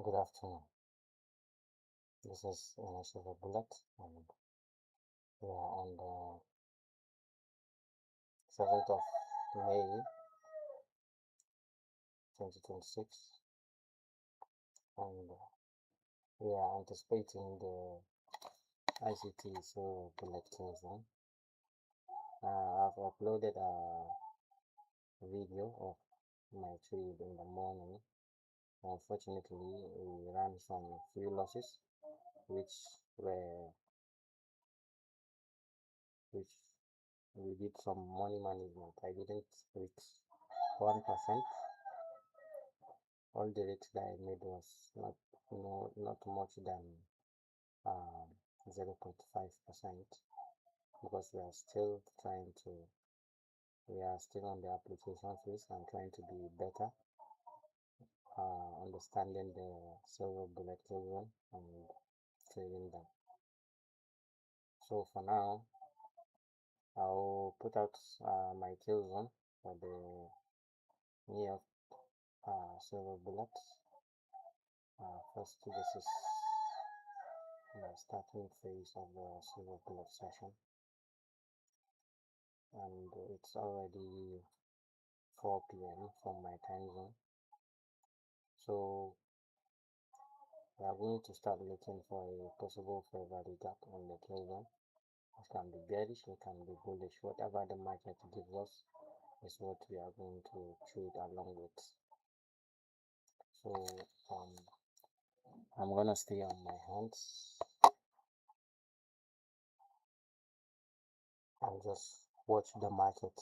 Good afternoon. This is Silver Bullet, and we are on the 7th of May 2026, and we are anticipating the ICT Silver Bullet Tuesday. I've uploaded a video of my trade in the morning. Unfortunately, we ran some few losses, which were which we did some money management. I didn't reach 1%. All the risk that I made was not much than 0.5%, because we are still on the application phase and trying to be better, understanding the silver bullet children and trading them. So for now, I'll put out my children for the New York silver bullets. First, this is the starting phase of the silver bullet session, and it's already 4 p.m. from my time zone. So we are going to start looking for a possible fair value gap on the children. It can be bearish, it can be bullish. Whatever the market gives us is what we are going to trade along with. So I'm gonna stay on my hands and just watch the market.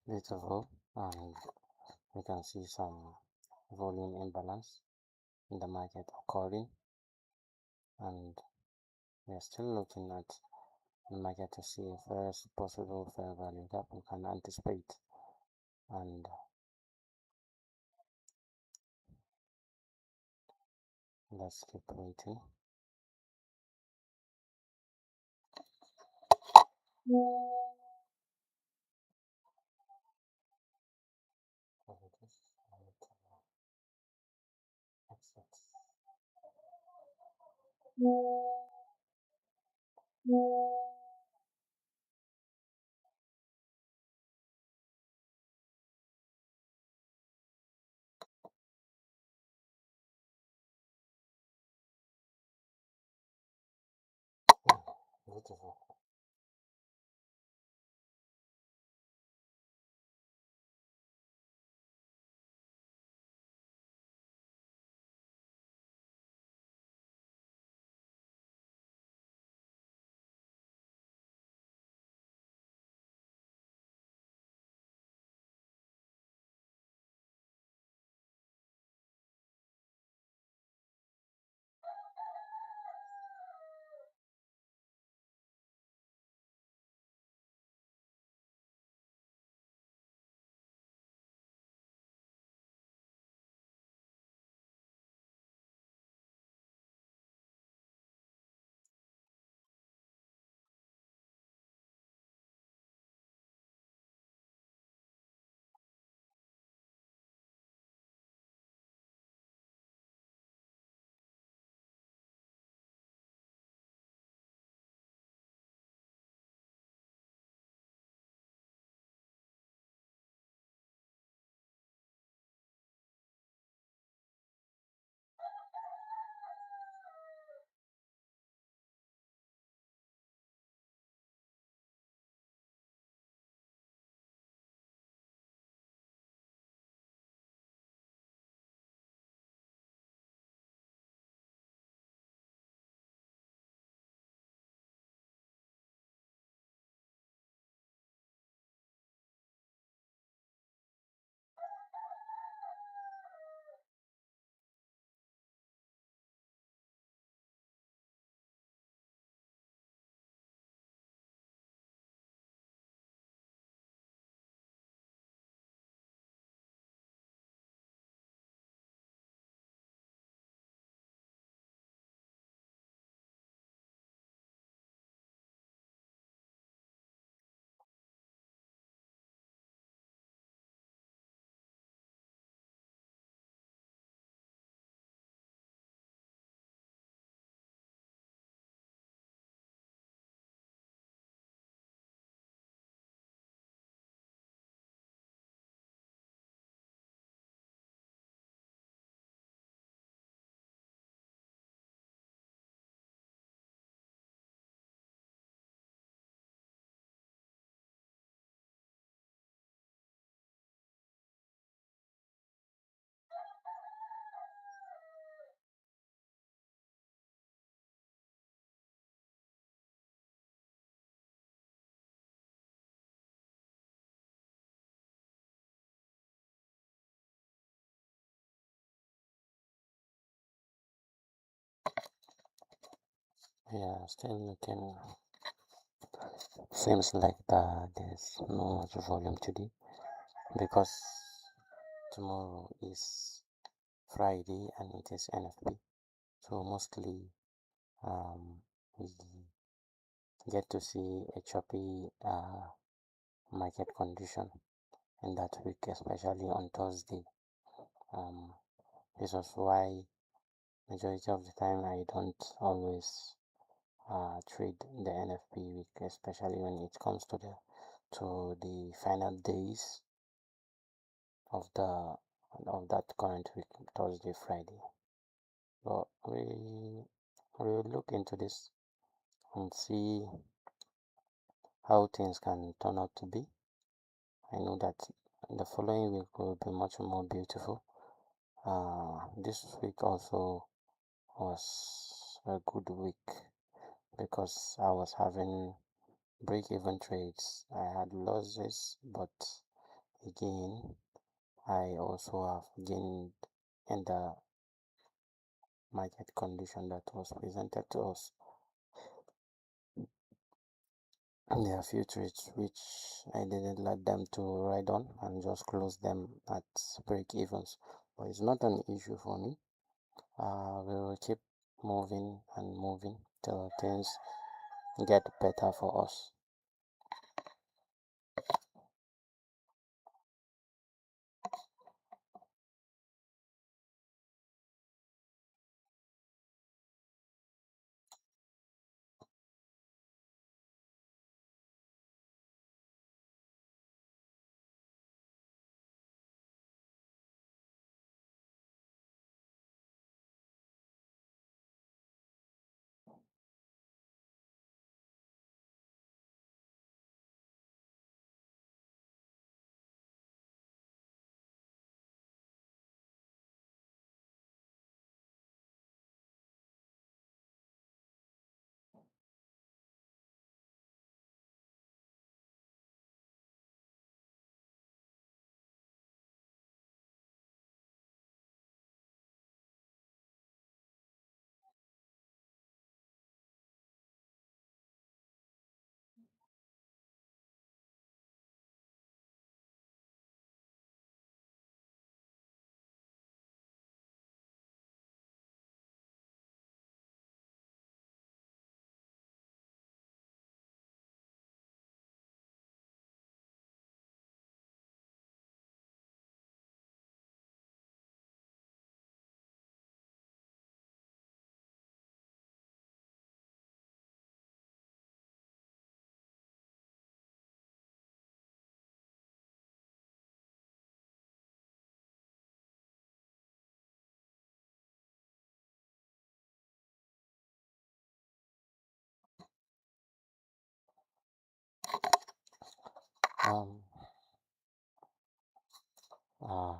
beautiful, and we can see some volume imbalance in the market occurring, and we are still looking at the market to see if there is a possible fair value that we can anticipate, and let's keep waiting. Exit. Beautiful. Yeah, still looking. Seems like there's no much volume today because tomorrow is Friday and it is NFP. So mostly we get to see a choppy market condition in that week, especially on Thursday. Um, this was why majority of the time I don't always trade the NFP week, especially when it comes to the final days of that current week, Thursday, Friday. But we will look into this and see how things can turn out to be. I know that the following week will be much more beautiful. This week also was a good week because I was having break-even trades. I had losses, but again, I also have gained in the market condition that was presented to us. There are few trades which I didn't let them to ride on and just close them at break evens, but it's not an issue for me. We will keep moving and moving till things get better for us. Um, uh,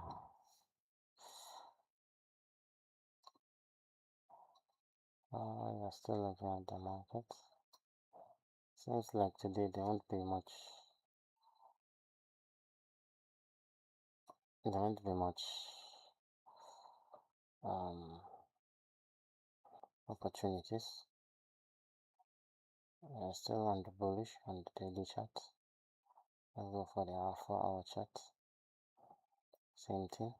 we are still looking at the market. Seems like today there won't be much. There won't be much opportunities. We are still on the bullish on the daily chart. Let's go for the 4-hour chart. Same thing.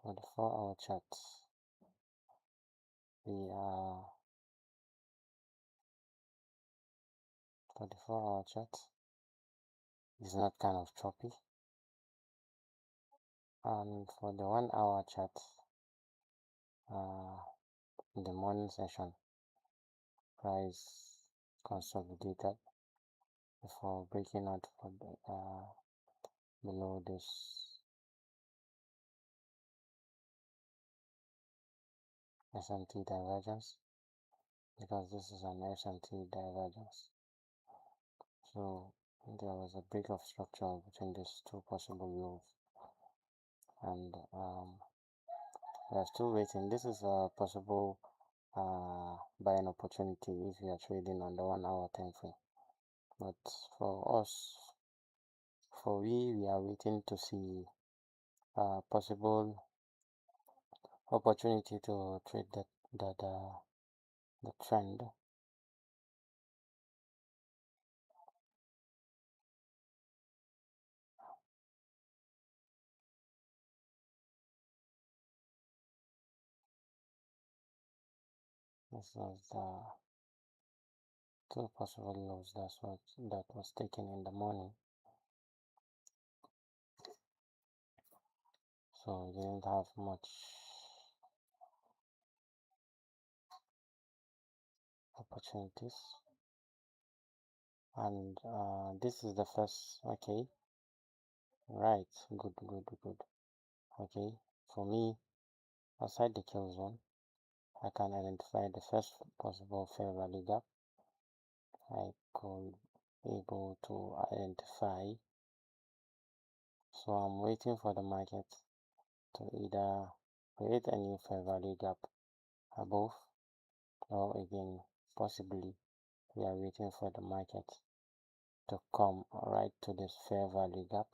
For the 4-hour chart, we are for the 4-hour chart is not kind of choppy. And for the 1-hour chart, in the morning session, price consolidated before breaking out for the below this SMT divergence, because this is an SMT divergence. So there was a break of structure between these two possible lows, and we are still waiting. This is a possible buying opportunity if you are trading on the 1-hour time frame. But for us, we are waiting to see a possible opportunity to trade the trend. This was the two possible lows that was taken in the morning. So we didn't have much opportunities. And this is the first. Okay, right, good. Okay, for me, outside the kill zone, I can identify the first possible fair value gap. I could able to identify. So I'm waiting for the market to either create a new fair value gap above or again possibly we are waiting for the market to come right to this fair value gap,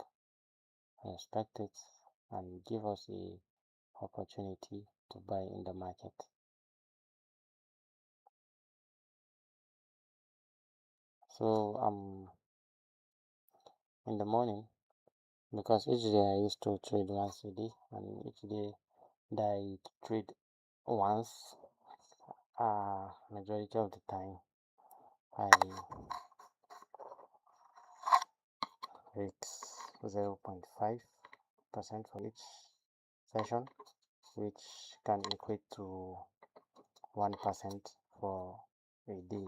respect it, and give us a opportunity to buy in the market. So in the morning, because each day I used to trade once a day, and each day that I trade once, majority of the time I risks 0.5% for each session, which can equate to 1% for a day.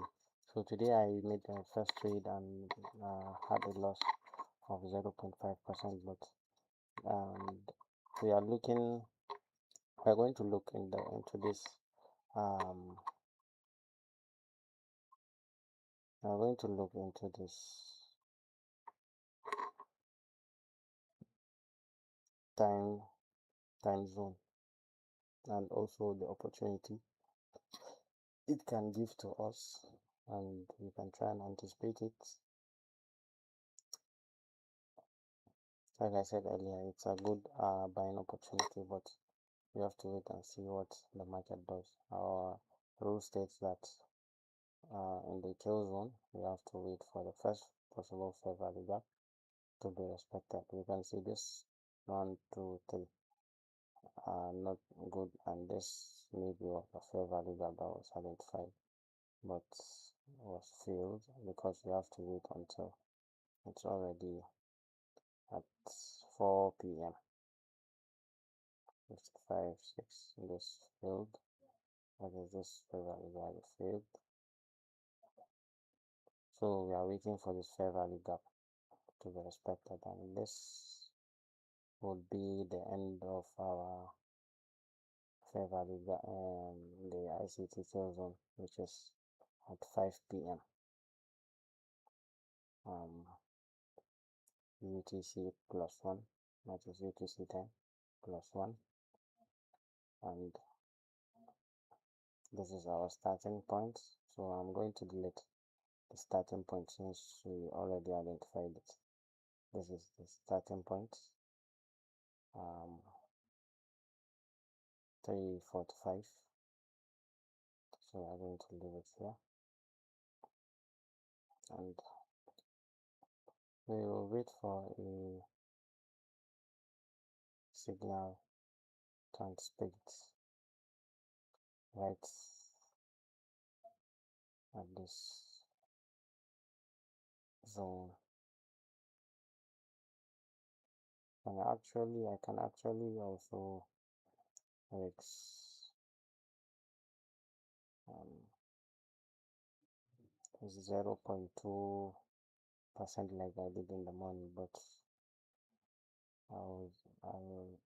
So today I made the first trade and had a loss of 0.5%, but we are looking, we are going to look into this. We are going to look into this time zone and also the opportunity it can give to us, and we can try and anticipate it. Like I said earlier, it's a good buying opportunity, but we have to wait and see what the market does. Our rule states that in the kill zone, we have to wait for the first possible fair value gap to be respected. We can see this 1, 2, 3 not good, and this maybe was a fair value gap that was identified but was failed because we have to wait until it's already at 4 p.m. 55, 6. This failed. What is this fair value gap? Failed. So we are waiting for this fair value gap to be respected, and this would be the end of our fair value gap, the ICT sales zone, which is at 5 p.m. UTC plus 1, that is UTC time plus 1, and this is our starting point. So I'm going to delete the starting point since we already identified it. This is the starting point, 345. So I'm going to leave it here, and we will wait for a signal to anticipate right at this zone. And actually, I can actually also X 0.2% like I did in the morning, but I will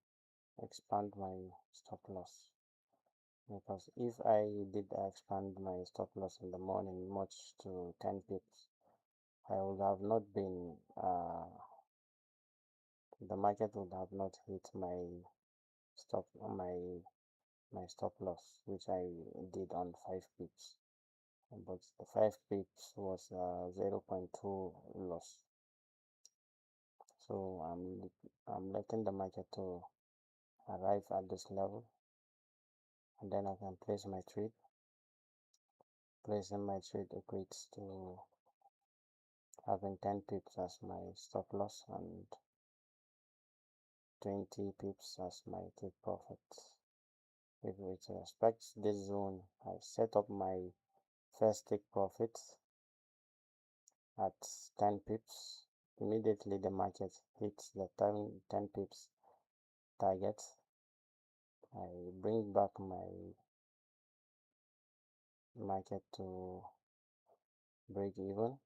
expand my stop loss, because if I did expand my stop loss in the morning much to 10 pips, I would have not been the market would have not hit my stop loss, which I did on 5 pips, but the 5 pips was 0.2 loss. So I'm letting the market to arrive at this level, and then I can place my trade. Placing my trade equates to having 10 pips as my stop loss and 20 pips as my take profit. If it respects this zone, I set up my first take profit at 10 pips. Immediately the market hits the 10 pips target, I bring back my market to break even,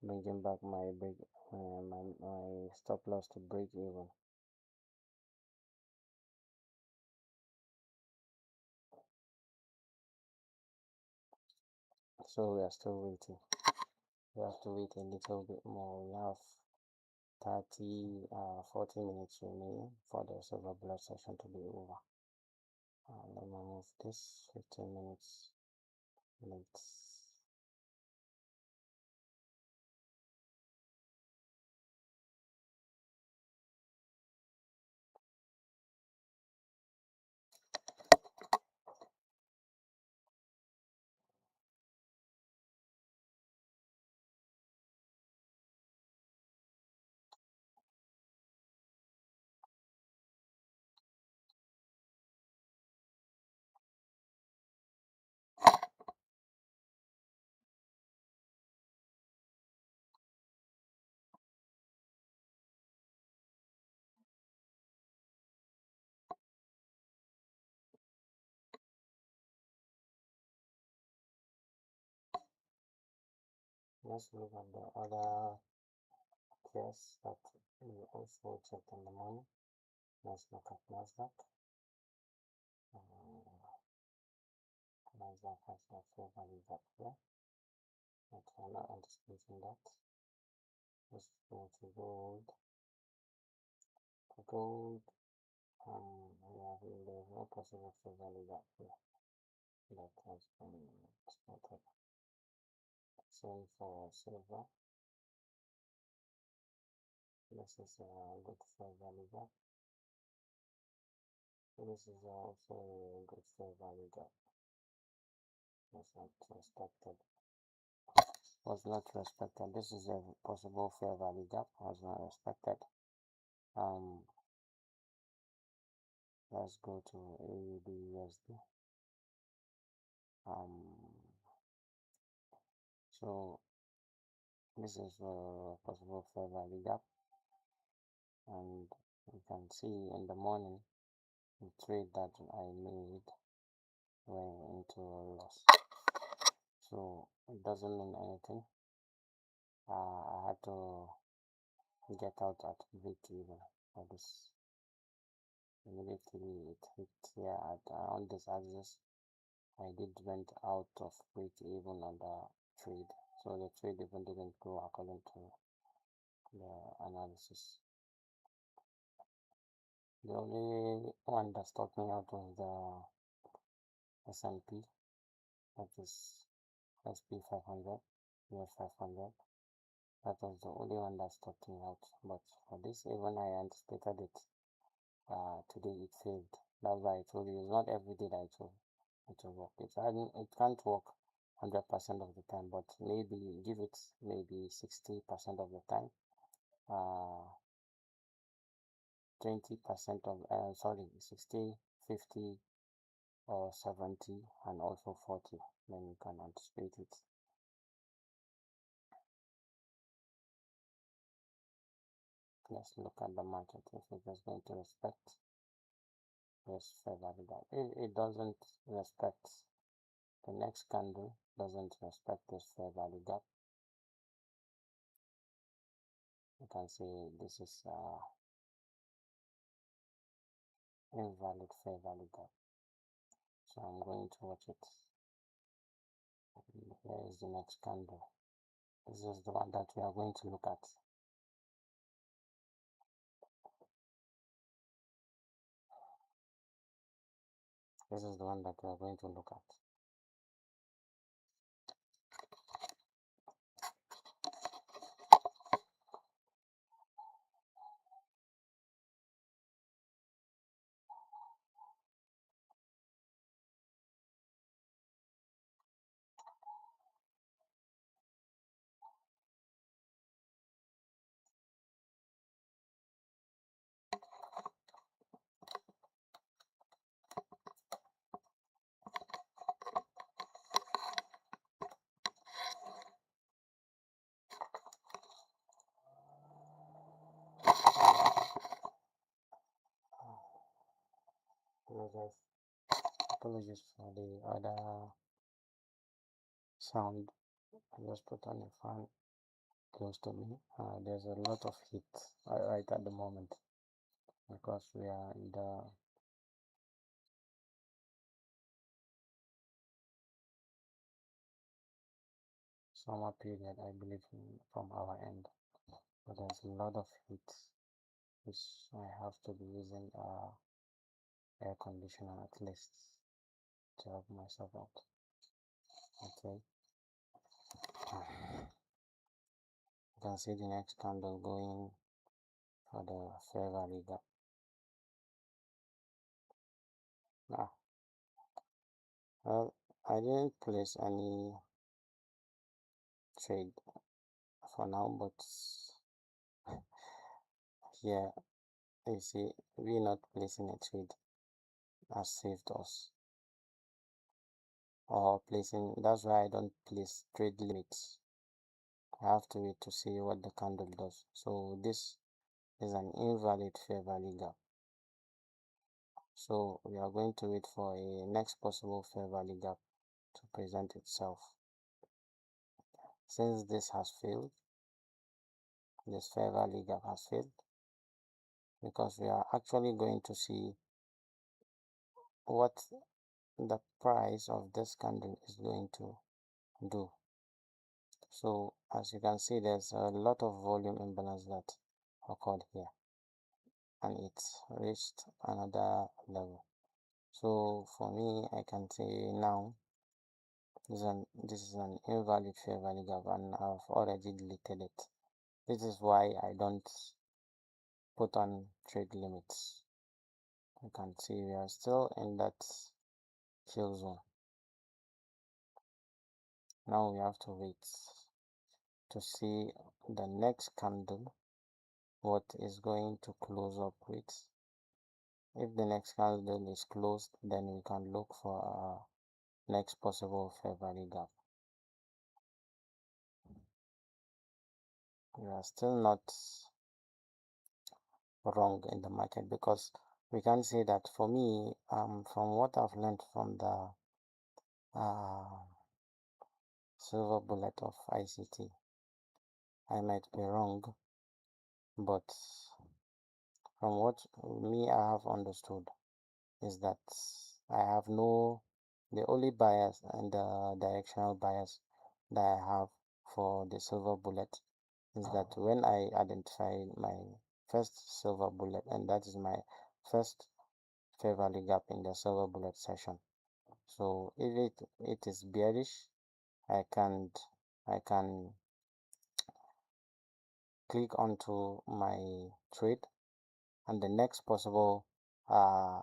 bringing back my my stop loss to break even. So we are still waiting. We have to wait a little bit more. We have 40 minutes remaining for the silver blood session to be over. Let me move this 15 minutes late. Let's look at the other pairs that we also checked in the morning. Let's look at NASDAQ. NASDAQ has a fair value gap here, but we're not anticipating that. Let's go to gold. For gold, there's no possible fair value gap here that has been spotted. Same for silver. This is a good fair value gap. This is also a good fair value gap. Was not respected. This is a possible fair value gap. Was not respected. Let's go to AUD USD. So this is a possible fair value gap, and you can see in the morning the trade that I made went into a loss, so it doesn't mean anything. I had to get out at break even for this. Immediately it hit here at around this axis. I went out of break even on the trade, so the trade even didn't go according to the analysis. The only one that stopped me out was the S&P, that is SP 500, US 500. That was the only one that stopped me out. But for this, even I anticipated it. Today it failed. That's why I told you it's not every day that it will work. It can't work 100% of the time, but maybe give it maybe 60% of the time. 20% of 60, 50, or 70, and also 40. Then you can anticipate it. Let's look at the market. If it is going to respect this fair value gap, if it doesn't respect, the next candle doesn't respect this fair value gap, you can see this is invalid fair value gap. So I'm going to watch it. Here is the next candle. This is the one that we are going to look at. This is the one that we are going to look at. Apologies for the other sound. I just put on a fan close to me. There's a lot of heat right at the moment because we are in the summer period, I believe, from our end. but there's a lot of heat which I have to be using air conditioner at least to help myself out. Okay, you can see the next candle going for the fair value gap. Now, well, I didn't place any trade for now, but here you see we not placing a trade has saved us, or placing, that's why I don't place trade limits. I have to wait to see what the candle does. So this is an invalid fair value gap. So we are going to wait for a next possible fair value gap to present itself. Since this has failed, this fair value gap has failed, because we are actually going to see what the price of this candle is going to do. So as you can see, there's a lot of volume imbalance that occurred here, and it's reached another level. So for me, I can say now this is an invalid fair value gap, and I've already deleted it. This is why I don't put on trade limits. You can see we are still in that kill zone. Now we have to wait to see the next candle, what is going to close up with. If the next candle is closed, then we can look for our next possible fair value gap. We are still not wrong in the market, because we can say that, for me, from what I've learned from the silver bullet of ICT, I might be wrong, but from what I have understood is that I have the only bias and the directional bias that I have for the silver bullet is that when I identify my first silver bullet, and that is my first fair value gap in the silver bullet session. So if it is bearish, I can click onto my trade, and the next possible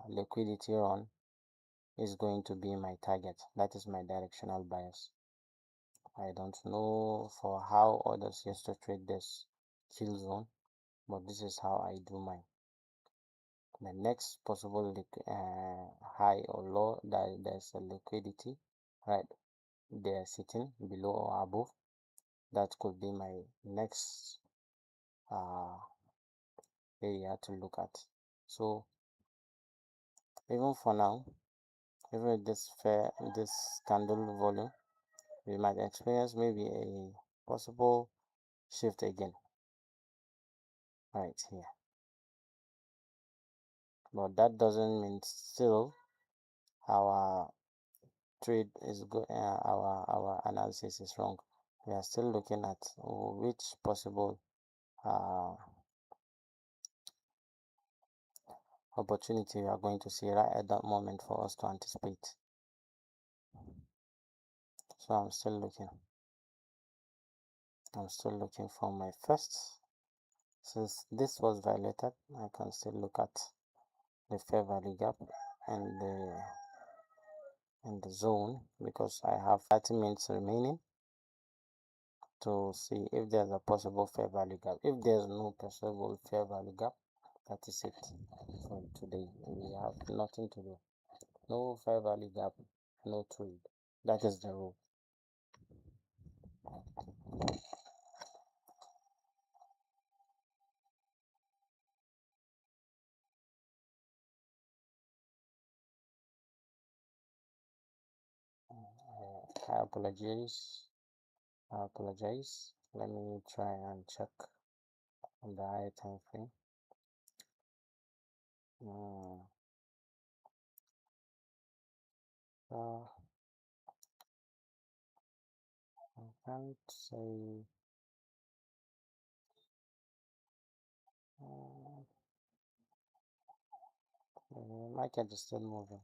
liquidity run is going to be my target. That is my directional bias. I don't know for how others used to trade this kill zone, but this is how I do mine. The next possible high or low, that there's a liquidity right there sitting below or above, that could be my next area to look at. So even for now, even with this candle volume, we might experience maybe a possible shift again right here, but that doesn't mean still our trade is good, our analysis is wrong. We are still looking at which possible opportunity we are going to see right at that moment for us to anticipate. So I'm still looking for my first. Since this was violated, I can still look at the fair value gap and the zone, because I have 30 minutes remaining to see if there's a possible fair value gap. If there's no possible fair value gap, that is it for today. We have nothing to do. No fair value gap, no trade. That is the rule. I apologize. Let me try and check on the higher time frame. So I can't say The market is still moving.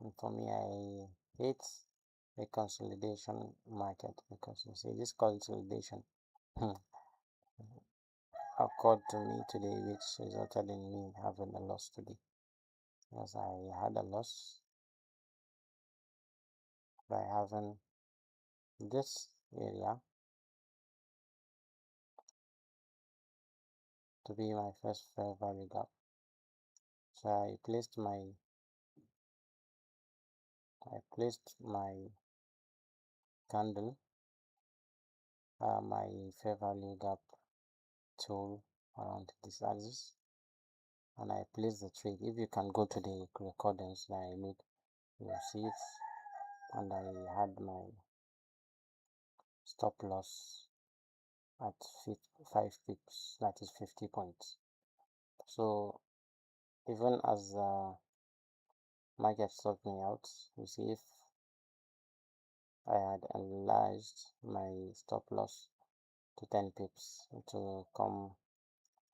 And for me, I hate a consolidation market because you see this consolidation occurred to me today, which resulted in me having a loss today. Because I had a loss by having this area to be my first fair value gap. So I placed my candle, my fair value gap tool around this axis, and I placed the trade. If you can go to the recordings that I made, you will see it. And I had my stop loss at 5 pips, that is 50 points. So even as the market sought me out, you see, if I had enlarged my stop loss to 10 pips to come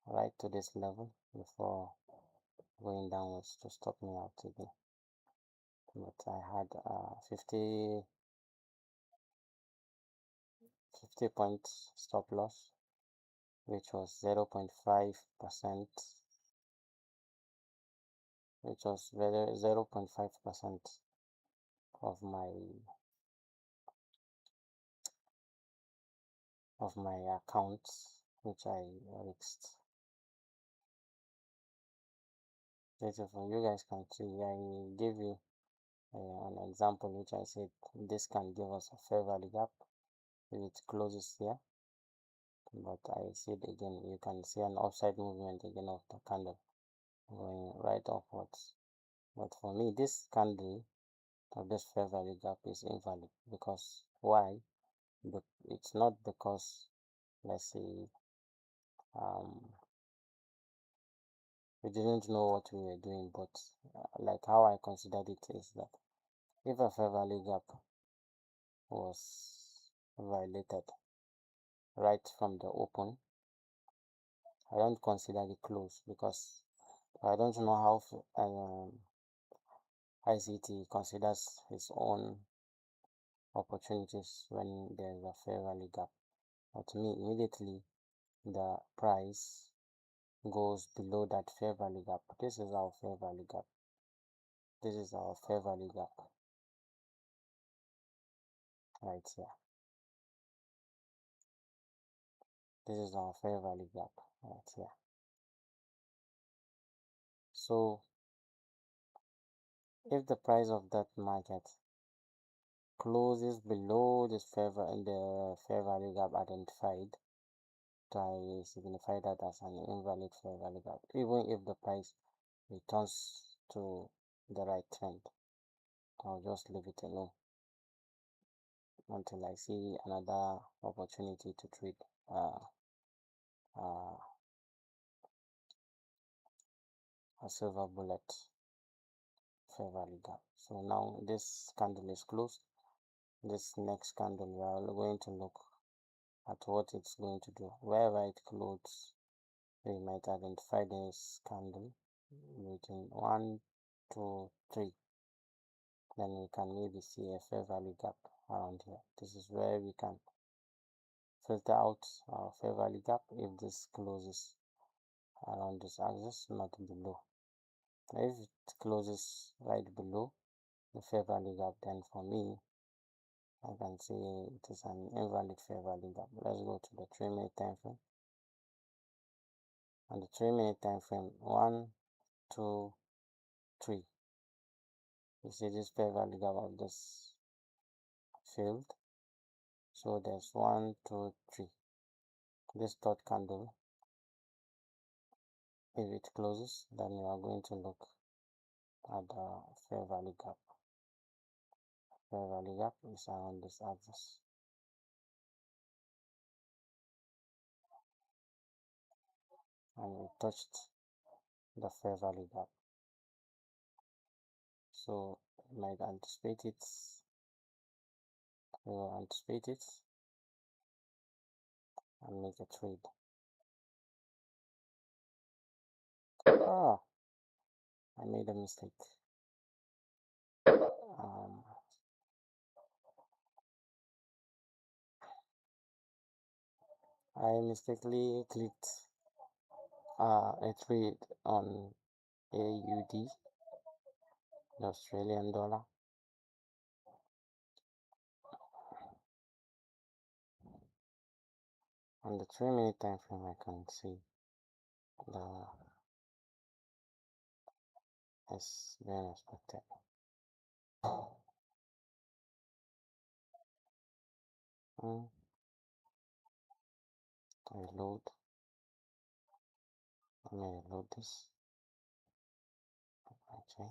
right to this level before going downwards to stop me out again. But I had 50 points stop loss, which was 0.5%, which was 0.5% of my account, which I risked. Beautiful. You guys can see, I give you an example which I said this can give us a fair value gap if it closes here. But I see it again, you can see an upside movement again of the candle going right upwards. But for me, this candle of this fair value gap is invalid. Because why? It's not because, let's say, we didn't know what we were doing, but like how I considered it is that if a fair value gap was violated right from the open, I don't consider the close, because I don't know how ICT considers its own opportunities when there's a fair value gap. But to me, immediately the price goes below that fair value gap. This is our fair value gap. This is our fair value gap right here. This is our fair value gap right here. So if the price of that market closes below this the fair value gap identified, I signify that as an invalid fair value gap, even if the price returns to the right trend. I'll just leave it alone until I see another opportunity to trade a silver bullet fair value gap. So now this candle is closed. This next candle, we are going to look at what it's going to do. Wherever it closes, we might identify this candle between 1, 2, 3. Then we can maybe see a fair value gap around here. This is where we can filter out our fair value gap if this closes around this axis, not below. If it closes right below the fair value gap, then for me, I can say it is an invalid fair value gap. Let's go to the 3-minute time frame. On the 3-minute time frame, 1, 2, 3. You see this fair value gap of this field. So there's 1, 2, 3. This third candle, if it closes, then we are going to look at the fair value gap. Fair value gap is around this axis. And we touched the fair value gap. So we might anticipate it. We will anticipate it and make a trade. I made a mistake. Um, I mistakenly clicked a trade on AUD, the Australian dollar. On the 3 minute time frame, I can see the S being expected. Mm, I load. Let me reload this. Okay.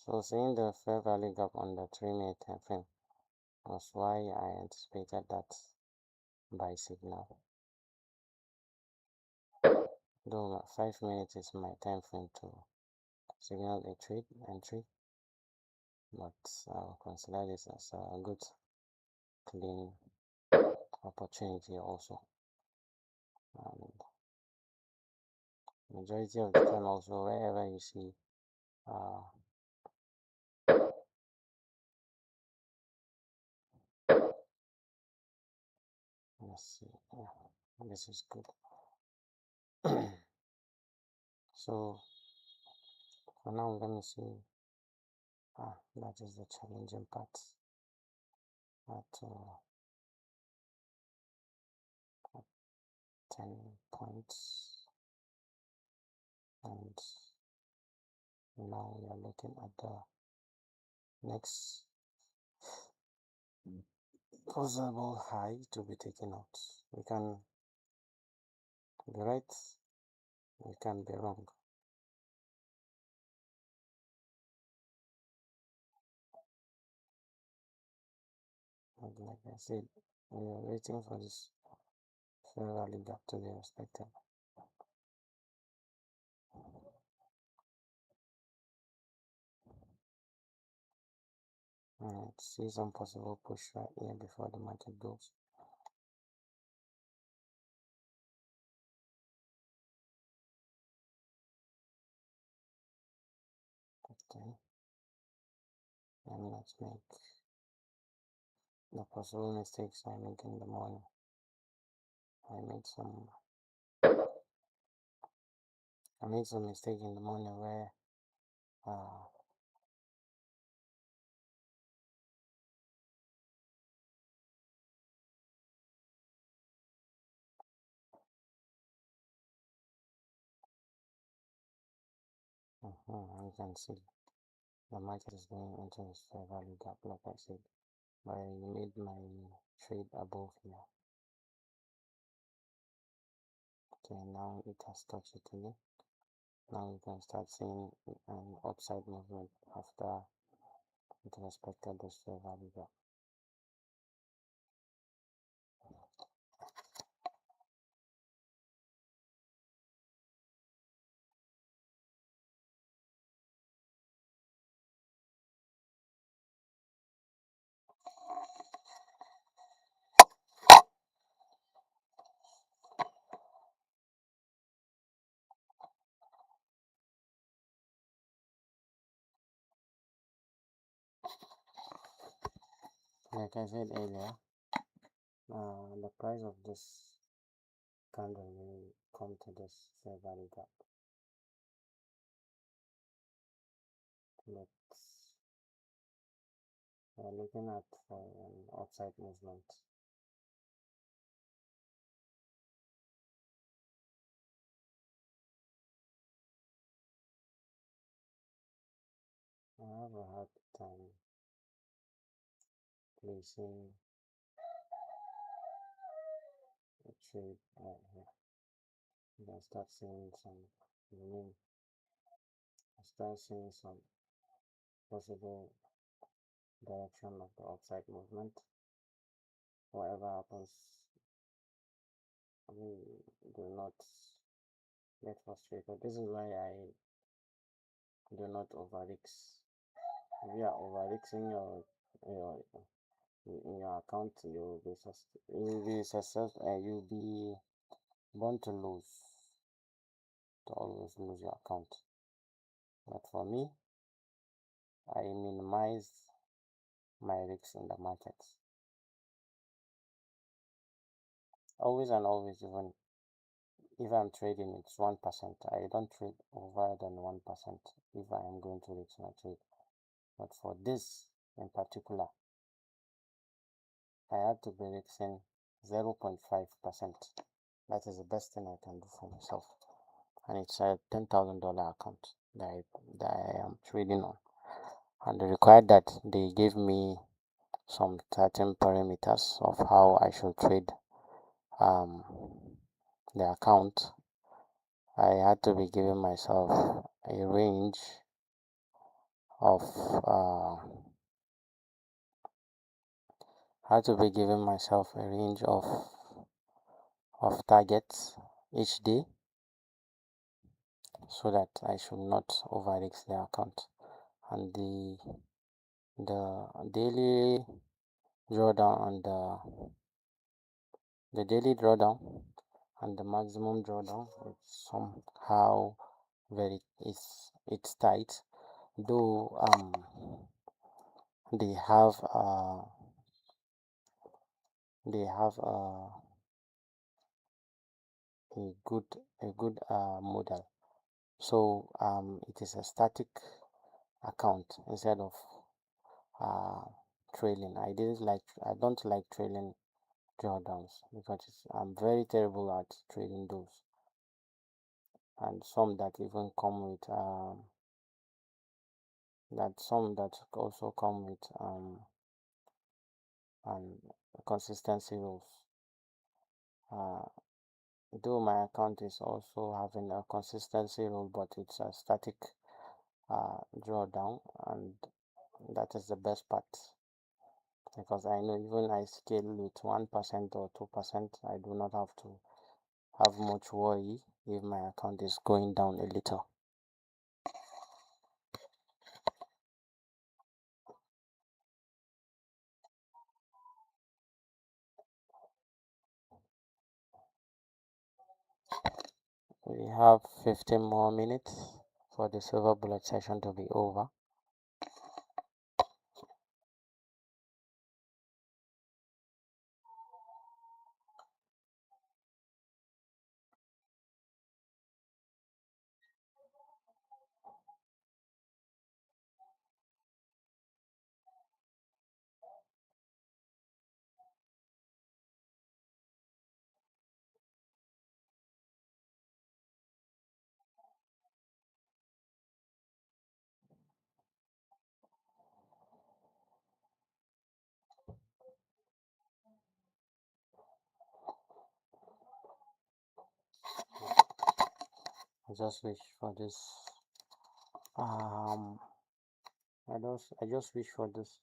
So seeing the fair value gap on the 3 minute time frame was why I anticipated that buy signal. Though 5 minutes is my time frame to signal a trade entry, but I'll consider this as a good clean opportunity also. And majority of the time also, wherever you see let's see, yeah, this is good. So for now, let me see. That is the challenging part. At 10 points, and now we are looking at the next possible high to be taken out. We can be right, we can be wrong. But like I said, we are waiting for this fair value gap to be respected. And see some possible push right here before the market goes. Okay, and let's make the possible mistakes I make in the morning. I made some mistake in the morning where you can see the market is going into this fair value gap, like I said, but I made my trade above here. Okay, now it has touched it again. Now you can start seeing an upside movement after it respected this fair value gap. Like I said earlier, the price of this candle will come to this fair value gap, but we're looking at for an upside movement. I have a hard time placing a trade right here. You can start seeing some remain start seeing some possible direction of the upside movement. Whatever happens, do not get frustrated. This is why I do not over risk. If you are over risking your in your account, you'll be success you'll be born to lose, to always lose your account. But for me, I minimize my risks in the markets. Always and always, even if I'm trading, it's 1%. I don't trade over than 1% if I am going to risk my trade. But for this in particular, I had to be risking 0.5%. That is the best thing I can do for myself. And it's a $10,000 account that I am trading on. And required that they gave me some certain parameters of how I should trade the account. I had to be giving myself a range of targets each day, so that I should not over risk the account. And the daily drawdown and the daily drawdown and the maximum drawdown, it's somehow it's tight, though they have a good model. So it is a static account instead of trailing. I don't like trailing drawdowns because I'm very terrible at trading those, and some that even come with also come with consistency rules. Though my account is also having a consistency rule, but it's a static drawdown, and that is the best part, because I know even I scale with 1% or 2%, I do not have to have much worry if my account is going down a little. We have 15 more minutes for the silver bullet session to be over. I just wish for this I just wish for this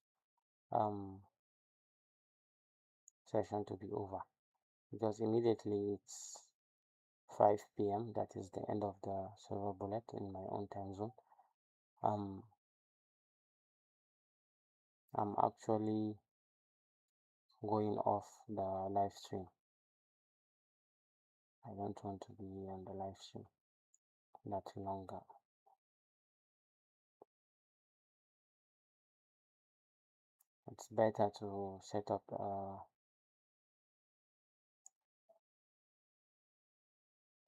session to be over, because immediately it's 5 p.m. That is the end of the silver bullet in my own time zone. I'm actually going off the live stream. I don't want to be on the live stream that longer. It's better to set up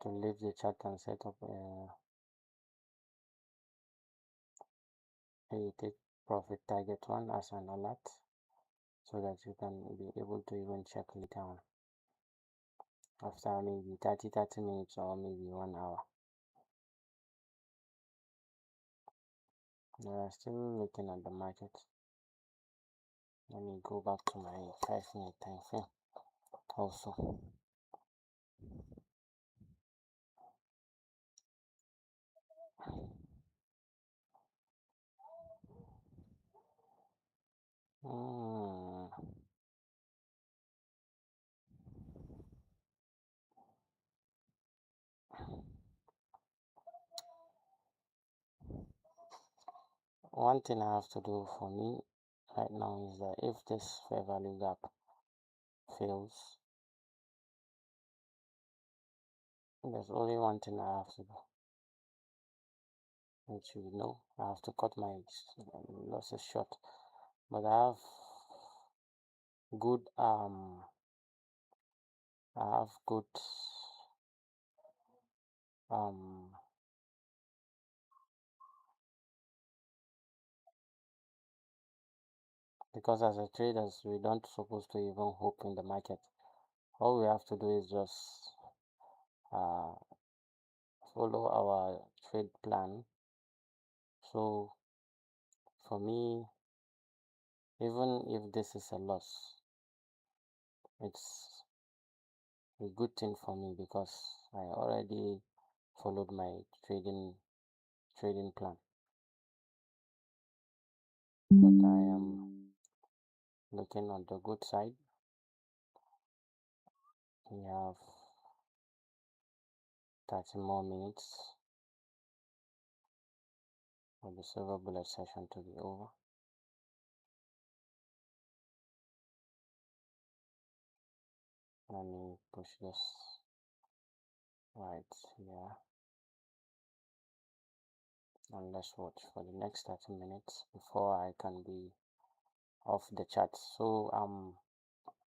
to leave the chat and set up a take profit target one as an alert, so that you can be able to even check later on after maybe 30 minutes or maybe 1 hour. We are still looking at the market. Let me go back to my 5-minute time frame also. Mm. One thing I have to do for me right now is that if this fair value gap fails, there's only one thing I have to do, which I have to cut my losses short. But good I have good um because as a traders we don't supposed to even hope in the market. All we have to do is just uh follow our trade plan. So for me, even if this is a loss, it's a good thing for me because I already followed my trading plan. But I am looking on the good side. We have 30 more minutes for the silver bullet session to be over. Let me push this right here and let's watch for the next 30 minutes before I can be off the chart. So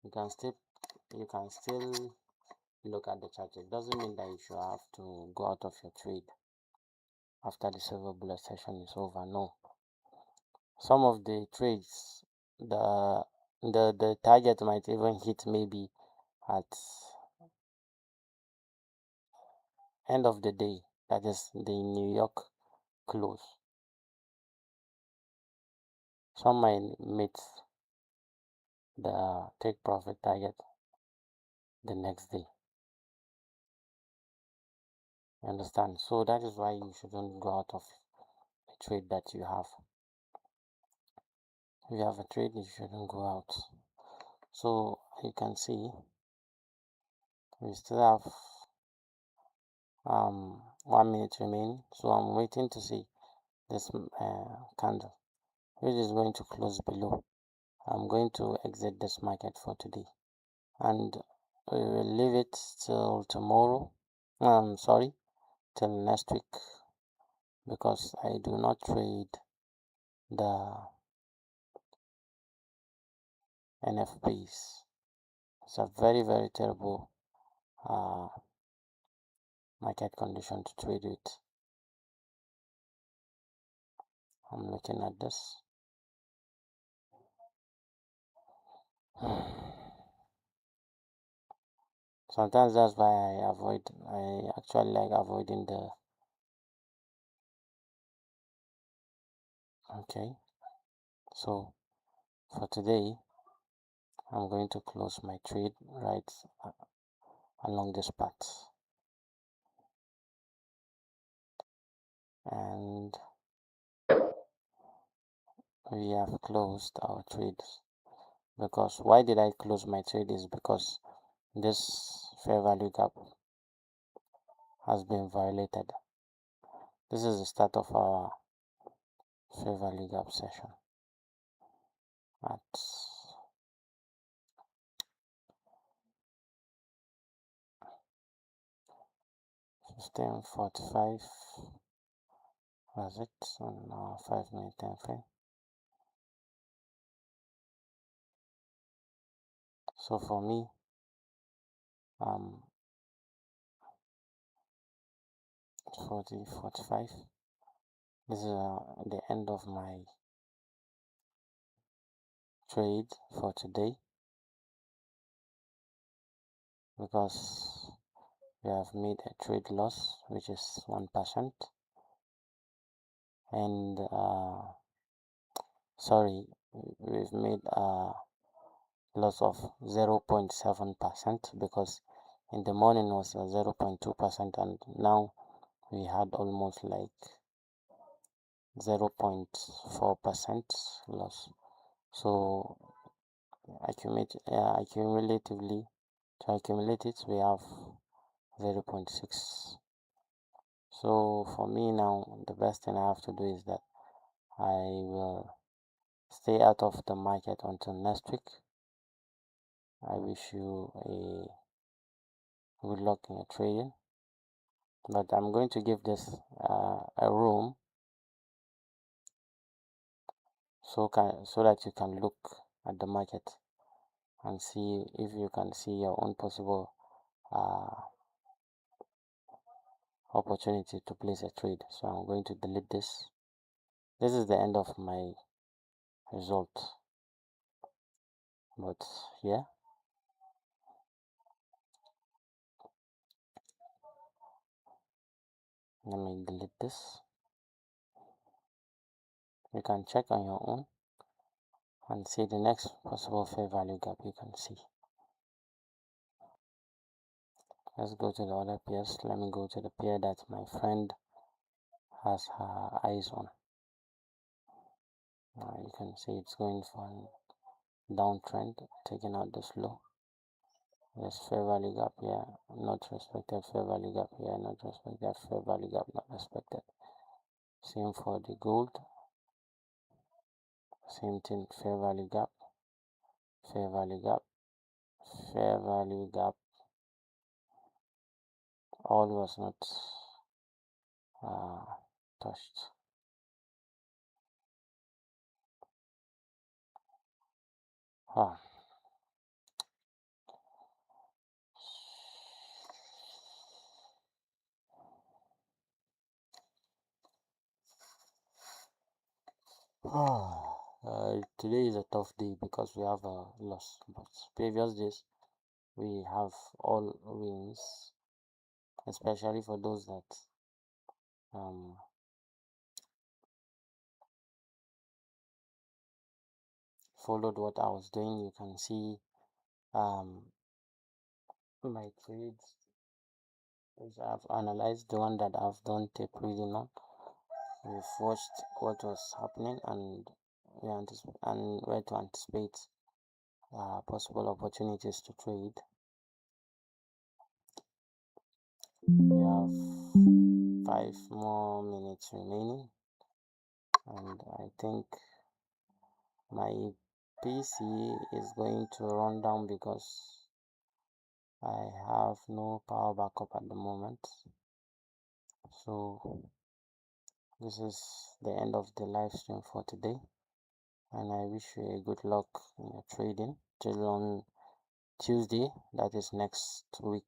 you can still look at the chart. It doesn't mean that you should have to go out of your trade after the silver bullet session is over. No, some of the trades, the target might even hit maybe at end of the day, that is the New York close. Some might meet the take profit target the next day. You understand? So that is why you shouldn't go out of a trade that you have. If you have a trade, you shouldn't go out. So you can see we still have 1 minute remaining. So I'm waiting to see this candle, which is going to close below. I'm going to exit this market for today, and we will leave it till tomorrow. Sorry, till next week, because I do not trade the NFPs. It's a very, very terrible market condition to trade with. I'm looking at this. Sometimes that's why I actually like avoiding the. Okay, so for today, I'm going to close my trade right along this path. And we have closed our trades. Because why did I close my trade is because this fair value gap has been violated. This is the start of our fair value gap session at 15:45. Was it on our 5-minute time frame? So for me, 45. This is the end of my trade for today, because we have made a trade loss, which is 1%, and sorry, we've made a loss of 0.7%, because in the morning was 0.2%, and now we had almost like 0.4% loss. So accumulatively, to accumulate it, we have 0.6. So for me now, the best thing I have to do is that I will stay out of the market until next week. I wish you a good luck in your trading, but I'm going to give this a room so that you can look at the market and see if you can see your own possible opportunity to place a trade. So I'm going to delete this. This is the end of my result, but yeah, let me delete this. You can check on your own and see the next possible fair value gap you can see. Let's go to the other pairs. Let me go to the pair that my friend has her eyes on. You can see it's going for a downtrend, taking out this low. There's fair value gap here, not respected. Fair value gap here, not respected. Fair value gap, not respected. Same for the gold. Same thing. Fair value gap, fair value gap, fair value gap. All was not touched. Today is a tough day because we have a loss, but previous days we have all wins, especially for those that followed what I was doing. You can see my trades, which I've analyzed, the one that I've done tape reading on. We've watched what was happening and where to anticipate possible opportunities to trade. We have 5 more minutes remaining, and I think my PC is going to run down because I have no power backup at the moment. So this is the end of the live stream for today, and I wish you a good luck in your trading till on Tuesday, that is next week,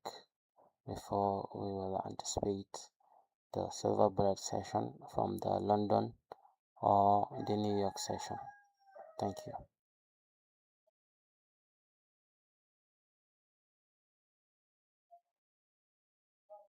before we will anticipate the silver bullet session from the London or the New York session. Thank you.